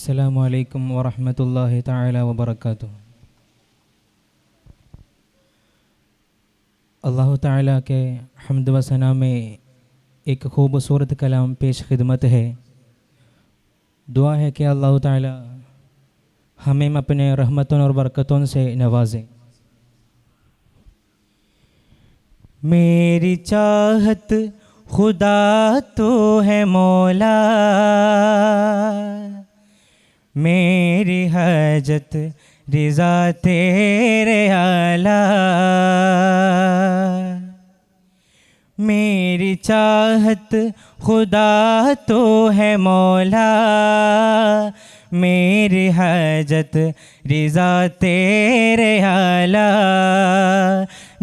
अस्सलामु अलैकुम वरहमतुल्लाहि तआला वबरकातुहू। अल्लाह ताला के हम्द व सना में एक खूबसूरत कलाम पेश खिदमत है। दुआ है कि अल्लाह ताला हमें अपने रहमतों और बरकतों से नवाजे। मेरी चाहत खुदा तो है मौला, मेरी हजत रिज़ा तेरे आला। मेरी चाहत खुदा तो है मौला, मेरी हजत रिज़ा तेरे आला।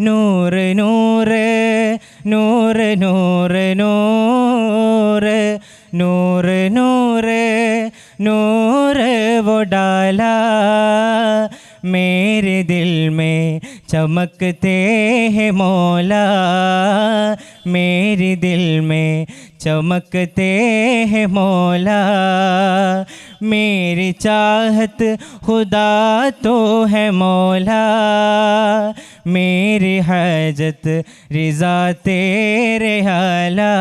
नूर नूर नूर नूर नूर नूर नूर नूर वो डाला मेरे दिल में चमकते हैं मौला, मेरे दिल में चमकते हैं मौला। मेरी चाहत खुदा तो है मौला, मेरी हजत रिज़ा तेरे आला।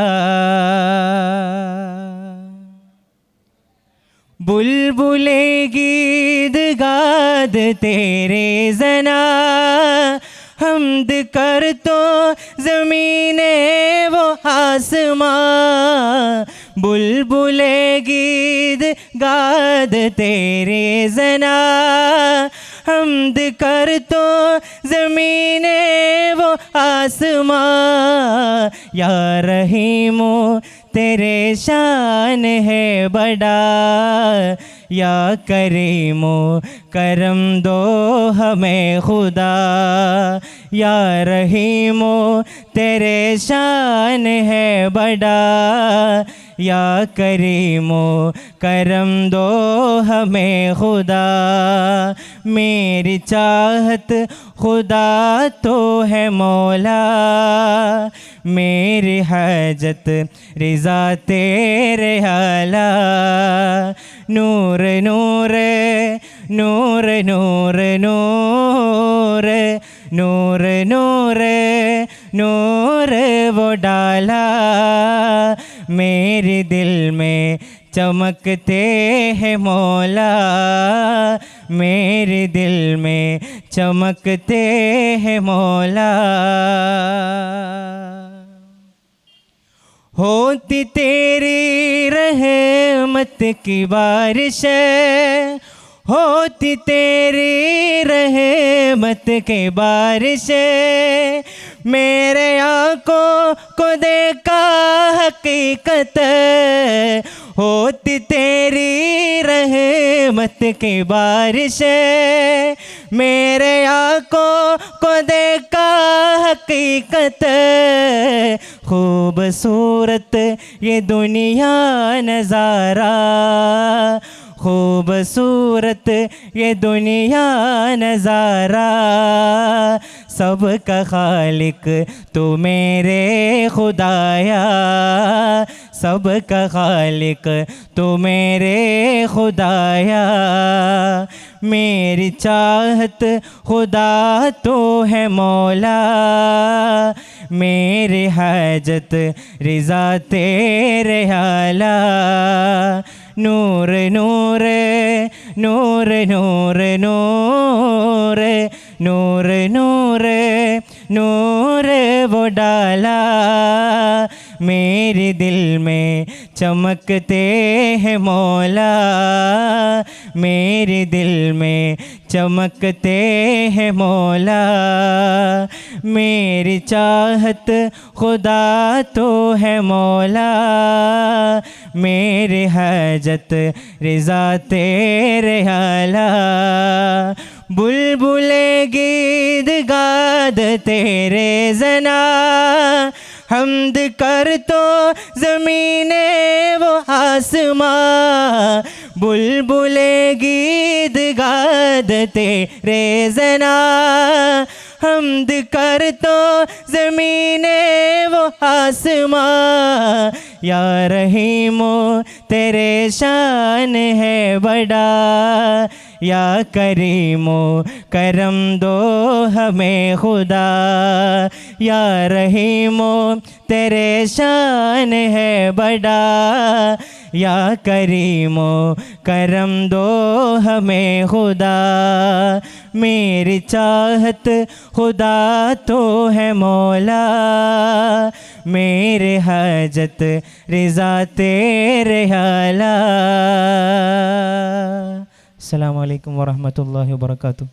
बुलबुले गीत गाद तेरे जना, हम्द कर तो ज़मीने वो आसमां। बुलबुले गीत गाद तेरे जना, हम्द कर तो ज़मीने वो आसमां। या रहीमो तेरे शान है बड़ा, या करीमो करम दो हमें खुदा। या रहीमो तेरे शान है बड़ा, या करीमो करम दो हमें खुदा। मेरी चाहत खुदा तो है मौला, मेरी हजत रिज़ा तेरे आला। नूर नूर नूर नूर नूर नूर नूर नूर वो डाला मेरे दिल में चमकते हैं मौला, मेरे दिल में चमकते हैं मौला। होती तेरी रहमत की बारिश, होती तेरी रहमत की बारिश। मेरे आँखों को देखा हकीकत, होती तेरी रहमत की बारिश। मेरे आँखों को देखा हकीकत, खूबसूरत ये दुनिया नज़ारा, खूबसूरत ये दुनिया नज़ारा। सबका खालिक तू मेरे खुदाया, सबका खालिक तू मेरे खुदाया। मेरी चाहत खुदा तो है मौला, मेरी हजत रिज़ा तेरे आला। नूर नूर नूर नूर नूर नूर नूर नूर वो डाला मेरे दिल में चमकते हैं मौला, मेरे दिल में चमकते हैं मौला। मेरी चाहत खुदा तो है मौला, मेरे हजत रिज़ा तेरे आला। बुलबुले गीत गाद तेरे जना, हम्द कर तो ज़मीने वो आसमां। बुलबुले गीत गाद तेरे जना, हम्द कर तो ज़मीने वो आसमां। या रहीमो तेरे शान है बड़ा, या करीमो करम दो हमें खुदा, या रहीमो तेरे शान है बड़ा, या करीमो करम दो हमें खुदा। मेरी चाहत खुदा तो है मौला, मेरे हाजत रिज़ा तेरे आला। अस्सलामु अलैकुम वरहमतुल्लाहि वबरकातुहू।